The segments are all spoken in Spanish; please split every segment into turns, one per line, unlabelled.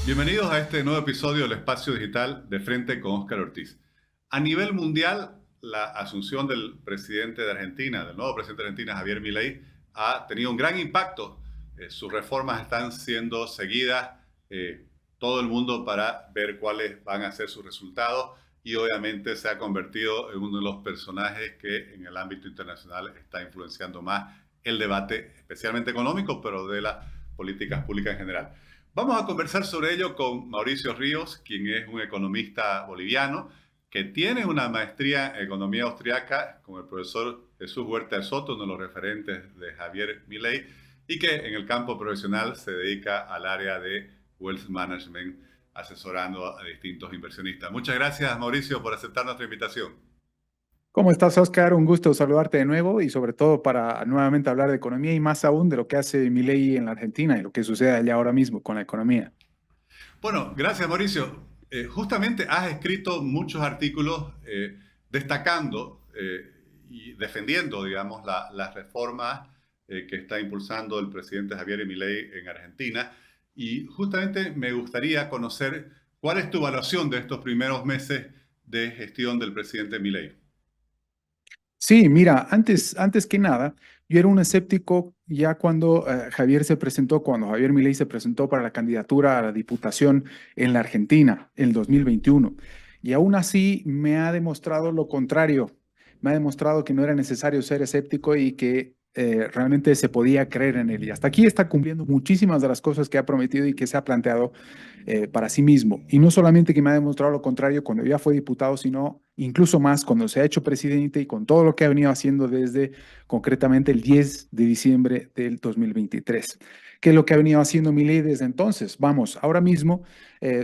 Bienvenidos a este nuevo episodio del Espacio Digital de Frente con Óscar Ortiz. A nivel mundial, la asunción del presidente de Argentina, del nuevo presidente de Argentina, Javier Milei, ha tenido un gran impacto. Sus reformas están siendo seguidas todo el mundo para ver cuáles van a ser sus resultados y obviamente se ha convertido en uno de los personajes que en el ámbito internacional está influenciando más el debate, especialmente económico, pero de las políticas públicas en general. Vamos a conversar sobre ello con Mauricio Ríos, quien es un economista boliviano que tiene una maestría en economía austriaca con el profesor Jesús Huerta de Soto, uno de los referentes de Javier Milei, y que en el campo profesional se dedica al área de wealth management, asesorando a distintos inversionistas. Muchas gracias, Mauricio, por aceptar nuestra invitación.
¿Cómo estás, Oscar? Un gusto saludarte de nuevo y sobre todo para nuevamente hablar de economía y más aún de lo que hace Milei en la Argentina y lo que sucede allá ahora mismo con la economía.
Bueno, gracias, Mauricio. Justamente has escrito muchos artículos destacando y defendiendo, digamos, las reformas que está impulsando el presidente Javier Milei en Argentina. Y justamente me gustaría conocer cuál es tu evaluación de estos primeros meses de gestión del presidente Milei.
Sí, mira, antes que nada, yo era un escéptico ya cuando cuando Javier Milei se presentó para la candidatura a la diputación en la Argentina en el 2021. Y aún así me ha demostrado lo contrario. Me ha demostrado que no era necesario ser escéptico y que realmente se podía creer en él. Y hasta aquí está cumpliendo muchísimas de las cosas que ha prometido y que se ha planteado para sí mismo. Y no solamente que me ha demostrado lo contrario cuando ya fue diputado, sino incluso más cuando se ha hecho presidente y con todo lo que ha venido haciendo desde concretamente el 10 de diciembre del 2023. ¿Qué es lo que ha venido haciendo Milei desde entonces? Vamos, ahora mismo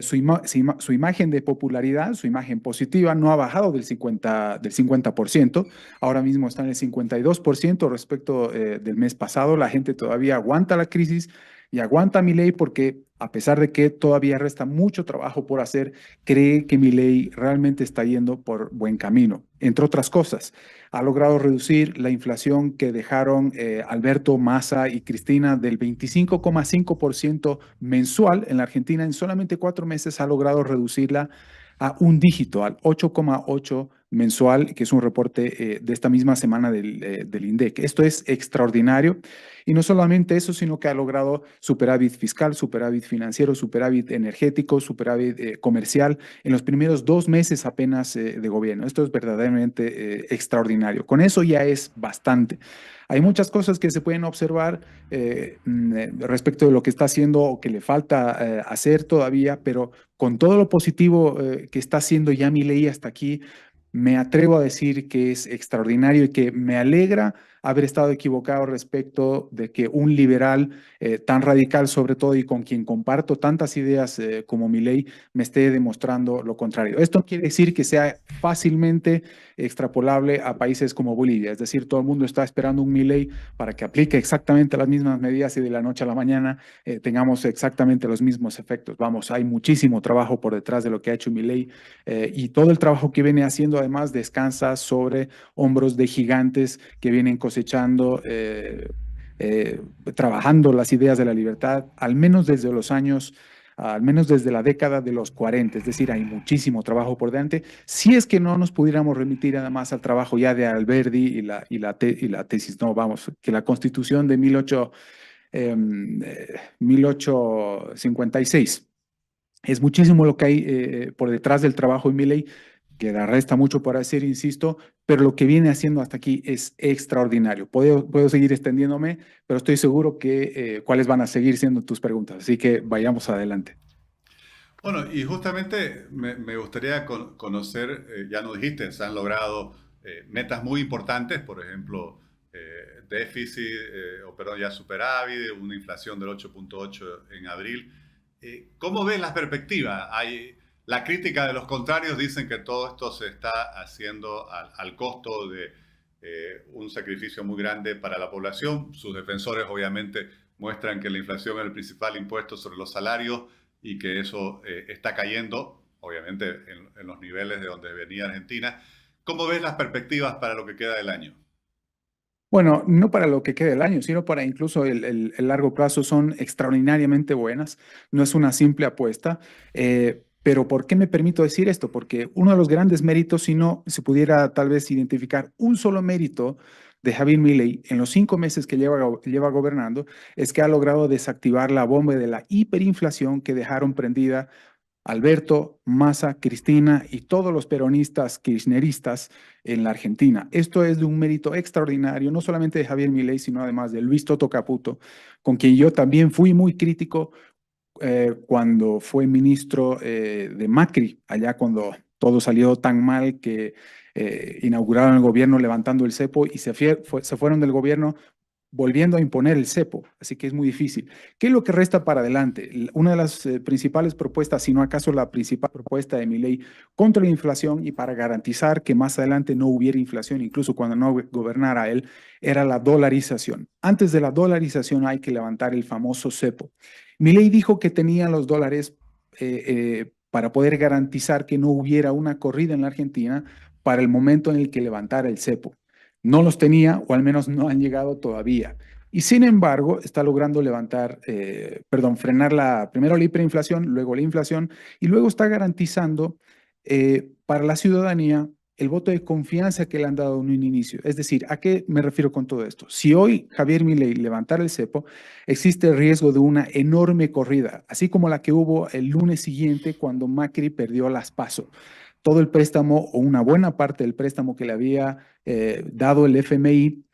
su imagen de popularidad, su imagen positiva, no ha bajado del 50%. Ahora mismo está en el 52% respecto del mes pasado. La gente todavía aguanta la crisis y aguanta mi ley porque a pesar de que todavía resta mucho trabajo por hacer, cree que mi ley realmente está yendo por buen camino. Entre otras cosas, ha logrado reducir la inflación que dejaron Alberto Massa y Cristina del 25,5% mensual en la Argentina. En solamente 4 meses ha logrado reducirla a un dígito, al 8,8 mensual, que es un reporte de esta misma semana del INDEC. Esto es extraordinario. Y no solamente eso, sino que ha logrado superávit fiscal, superávit financiero, superávit energético, superávit comercial en los primeros 2 meses apenas de gobierno. Esto es verdaderamente extraordinario. Con eso ya es bastante. Hay muchas cosas que se pueden observar respecto de lo que está haciendo o que le falta hacer todavía, pero con todo lo positivo que está haciendo ya Milei hasta aquí, me atrevo a decir que es extraordinario y que me alegra haber estado equivocado respecto de que un liberal tan radical sobre todo y con quien comparto tantas ideas como Milei me esté demostrando lo contrario. Esto no quiere decir que sea fácilmente extrapolable a países como Bolivia, es decir, todo el mundo está esperando un Milei para que aplique exactamente las mismas medidas y de la noche a la mañana tengamos exactamente los mismos efectos. Vamos, hay muchísimo trabajo por detrás de lo que ha hecho Milei y todo el trabajo que viene haciendo además descansa sobre hombros de gigantes que vienen cosechando, trabajando las ideas de la libertad, al menos desde la década de los 40, es decir, hay muchísimo trabajo por delante. Si es que no nos pudiéramos remitir además al trabajo ya de Alberdi y la tesis, no, vamos, que la Constitución de 1856. Es muchísimo lo que hay por detrás del trabajo de Milei, que le resta mucho por hacer, insisto, pero lo que viene haciendo hasta aquí es extraordinario. Puedo seguir extendiéndome, pero estoy seguro que cuáles van a seguir siendo tus preguntas, así que vayamos adelante.
Bueno, y justamente me gustaría conocer, ya nos dijiste, se han logrado metas muy importantes, por ejemplo, déficit, o perdón, ya superávit, una inflación del 8,8 en abril. ¿Cómo ves las perspectivas? La crítica de los contrarios dicen que todo esto se está haciendo al costo de un sacrificio muy grande para la población. Sus defensores obviamente muestran que la inflación es el principal impuesto sobre los salarios y que eso está cayendo, obviamente, en los niveles de donde venía Argentina. ¿Cómo ves las perspectivas para lo que queda del año?
Bueno, no para lo que quede del año, sino para incluso el largo plazo son extraordinariamente buenas. No es una simple apuesta. Pero ¿por qué me permito decir esto? Porque uno de los grandes méritos, si no se pudiera tal vez identificar un solo mérito de Javier Milei en los 5 meses que lleva gobernando, es que ha logrado desactivar la bomba de la hiperinflación que dejaron prendida Alberto, Massa, Cristina y todos los peronistas kirchneristas en la Argentina. Esto es de un mérito extraordinario, no solamente de Javier Milei, sino además de Luis Toto Caputo, con quien yo también fui muy crítico cuando fue ministro de Macri, allá cuando todo salió tan mal que inauguraron el gobierno levantando el cepo y se fueron del gobierno volviendo a imponer el cepo, así que es muy difícil. ¿Qué es lo que resta para adelante? Una de las principales propuestas, si no acaso la principal propuesta de mi ley contra la inflación y para garantizar que más adelante no hubiera inflación, incluso cuando no gobernara él, era la dolarización. Antes de la dolarización hay que levantar el famoso cepo. Mi ley dijo que tenía los dólares para poder garantizar que no hubiera una corrida en la Argentina para el momento en el que levantara el cepo. No los tenía, o al menos no han llegado todavía. Y sin embargo, está logrando frenar primero la hiperinflación, luego la inflación, y luego está garantizando para la ciudadanía el voto de confianza que le han dado en un inicio. Es decir, ¿a qué me refiero con todo esto? Si hoy Javier Milei levantara el cepo, existe el riesgo de una enorme corrida, así como la que hubo el lunes siguiente cuando Macri perdió las PASO. Todo el préstamo o una buena parte del préstamo que le había dado el FMI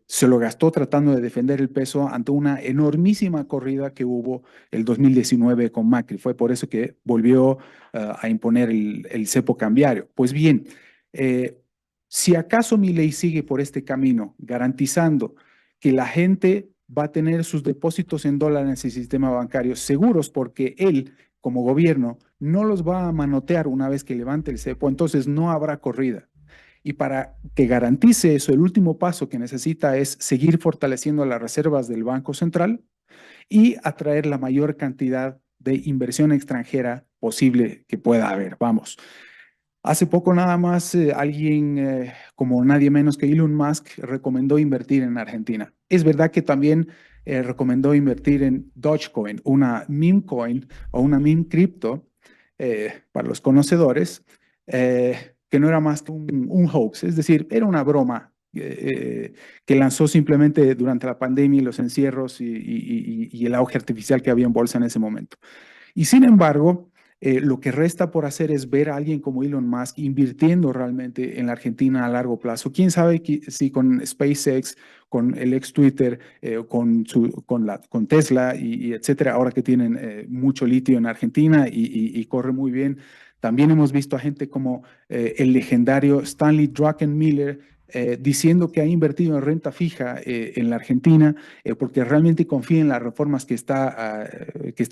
se lo gastó tratando de defender el peso ante una enormísima corrida que hubo el 2019 con Macri. Fue por eso que volvió a imponer el cepo cambiario. Pues bien, eh, si acaso Milei sigue por este camino, garantizando que la gente va a tener sus depósitos en dólares en ese sistema bancario seguros porque él, como gobierno, no los va a manotear una vez que levante el cepo, entonces no habrá corrida. Y para que garantice eso, el último paso que necesita es seguir fortaleciendo las reservas del Banco Central y atraer la mayor cantidad de inversión extranjera posible que pueda haber. Vamos. Hace poco nada más alguien como nadie menos que Elon Musk recomendó invertir en Argentina. Es verdad que también recomendó invertir en Dogecoin, una meme coin o una meme cripto para los conocedores, que no era más que un hoax, es decir, era una broma que lanzó simplemente durante la pandemia y los encierros y el auge artificial que había en bolsa en ese momento. Y sin embargo, lo que resta por hacer es ver a alguien como Elon Musk invirtiendo realmente en la Argentina a largo plazo. ¿Quién sabe si con SpaceX, con el ex Twitter, con Tesla y etcétera, ahora que tienen mucho litio en Argentina y corre muy bien? También hemos visto a gente como el legendario Stanley Druckenmiller, diciendo que ha invertido en renta fija en la Argentina porque realmente confía en las reformas que está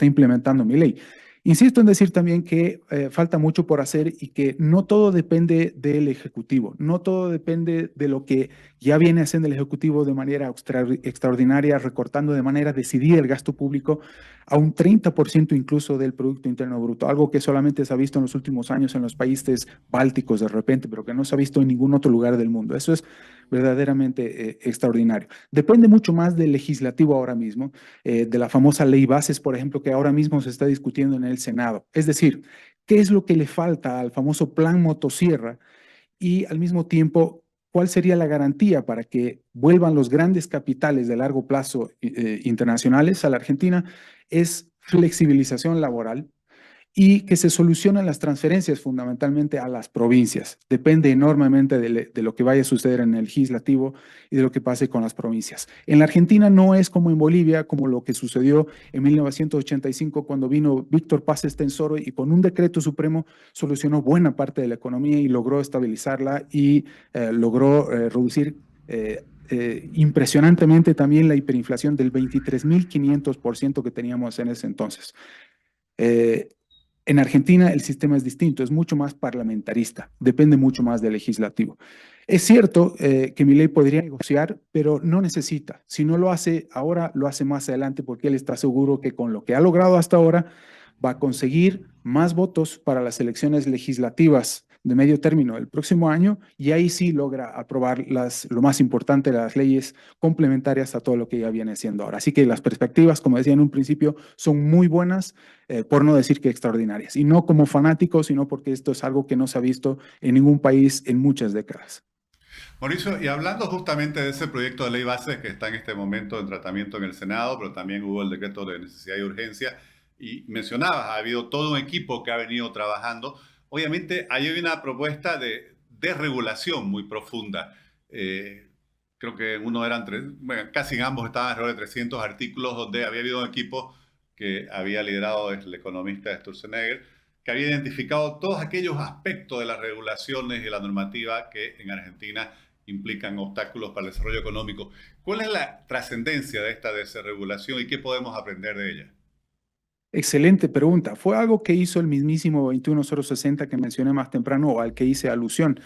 implementando Milei. Insisto en decir también que falta mucho por hacer y que no todo depende del Ejecutivo, no todo depende de lo que ya viene haciendo el Ejecutivo de manera extraordinaria, recortando de manera decidida el gasto público a un 30% incluso del Producto Interno Bruto, algo que solamente se ha visto en los últimos años en los países bálticos de repente, pero que no se ha visto en ningún otro lugar del mundo. Eso es verdaderamente extraordinario. Depende mucho más del legislativo ahora mismo, de la famosa ley bases, por ejemplo, que ahora mismo se está discutiendo en el Senado. Es decir, ¿qué es lo que le falta al famoso plan motosierra? Y al mismo tiempo, ¿cuál sería la garantía para que vuelvan los grandes capitales de largo plazo internacionales a la Argentina? Es flexibilización laboral y que se solucionen las transferencias fundamentalmente a las provincias. Depende enormemente de lo que vaya a suceder en el legislativo y de lo que pase con las provincias. En la Argentina no es como en Bolivia, como lo que sucedió en 1985 cuando vino Víctor Paz Estenssoro y con un decreto supremo solucionó buena parte de la economía y logró estabilizarla y logró reducir impresionantemente también la hiperinflación del 23.500% que teníamos en ese entonces. Eh, en Argentina el sistema es distinto, es mucho más parlamentarista, depende mucho más del legislativo. Es cierto que Milei podría negociar, pero no necesita. Si no lo hace ahora, lo hace más adelante porque él está seguro que con lo que ha logrado hasta ahora va a conseguir más votos para las elecciones legislativas de medio término el próximo año y ahí sí logra aprobar lo más importante, las leyes complementarias a todo lo que ya viene siendo ahora. Así que las perspectivas, como decía en un principio, son muy buenas, por no decir que extraordinarias. Y no como fanáticos, sino porque esto es algo que no se ha visto en ningún país en muchas décadas.
Mauricio, y hablando justamente de ese proyecto de ley base que está en este momento en tratamiento en el Senado, pero también hubo el decreto de necesidad y urgencia, y mencionabas, ha habido todo un equipo que ha venido trabajando. Obviamente, ahí hay una propuesta de desregulación muy profunda. Creo que en uno eran bueno, casi en ambos estaban alrededor de 300 artículos donde había habido un equipo que había liderado el economista Sturzenegger, que había identificado todos aquellos aspectos de las regulaciones y la normativa que en Argentina implican obstáculos para el desarrollo económico. ¿Cuál es la trascendencia de esta desregulación y qué podemos aprender de ella?
Excelente pregunta. Fue algo que hizo el mismísimo 21060 que mencioné más temprano o al que hice alusión.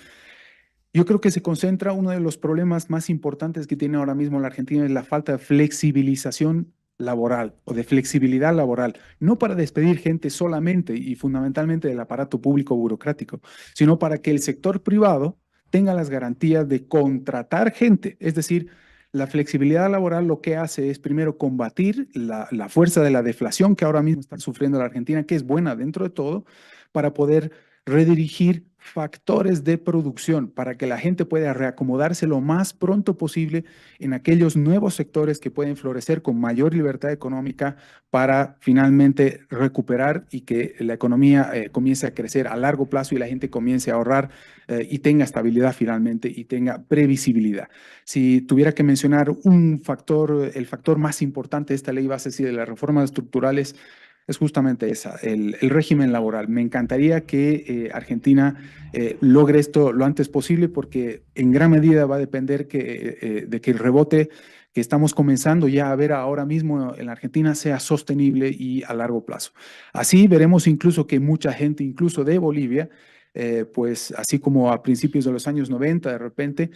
Yo creo que se concentra uno de los problemas más importantes que tiene ahora mismo la Argentina es la falta de flexibilización laboral o de flexibilidad laboral, no para despedir gente solamente y fundamentalmente del aparato público burocrático, sino para que el sector privado tenga las garantías de contratar gente. Es decir, la flexibilidad laboral lo que hace es primero combatir la fuerza de la deflación que ahora mismo está sufriendo la Argentina, que es buena dentro de todo, para poder redirigir factores de producción para que la gente pueda reacomodarse lo más pronto posible en aquellos nuevos sectores que pueden florecer con mayor libertad económica para finalmente recuperar y que la economía comience a crecer a largo plazo y la gente comience a ahorrar y tenga estabilidad finalmente y tenga previsibilidad. Si tuviera que mencionar un factor, el factor más importante de esta ley base y de las reformas estructurales, es justamente esa, el régimen laboral. Me encantaría que Argentina logre esto lo antes posible porque en gran medida va a depender de que el rebote que estamos comenzando ya a ver ahora mismo en la Argentina sea sostenible y a largo plazo. Así veremos incluso que mucha gente, incluso de Bolivia, pues así como a principios de los años 90, de repente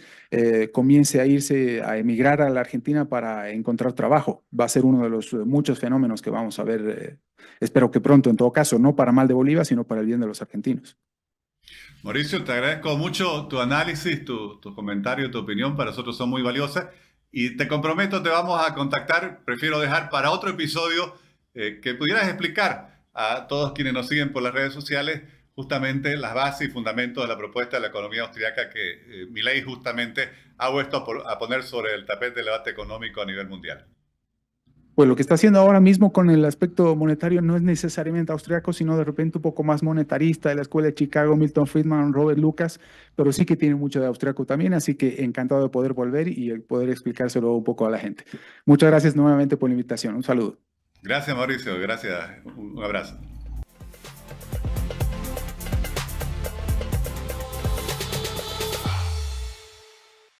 comience a irse a emigrar a la Argentina para encontrar trabajo. Va a ser uno de los muchos fenómenos que vamos a ver, espero que pronto en todo caso, no para mal de Bolivia, sino para el bien de los argentinos.
Mauricio, te agradezco mucho tu análisis, tu comentario, tu opinión. Para nosotros son muy valiosas. Y te comprometo, te vamos a contactar. Prefiero dejar para otro episodio que pudieras explicar a todos quienes nos siguen por las redes sociales justamente las bases y fundamentos de la propuesta de la economía austriaca que Milei justamente ha vuelto a poner sobre el tapete del debate económico a nivel mundial.
Pues lo que está haciendo ahora mismo con el aspecto monetario no es necesariamente austriaco, sino de repente un poco más monetarista de la escuela de Chicago, Milton Friedman, Robert Lucas, pero sí que tiene mucho de austriaco también, así que encantado de poder volver y poder explicárselo un poco a la gente. Muchas gracias nuevamente por la invitación. Un saludo.
Gracias, Mauricio. Gracias. Un abrazo.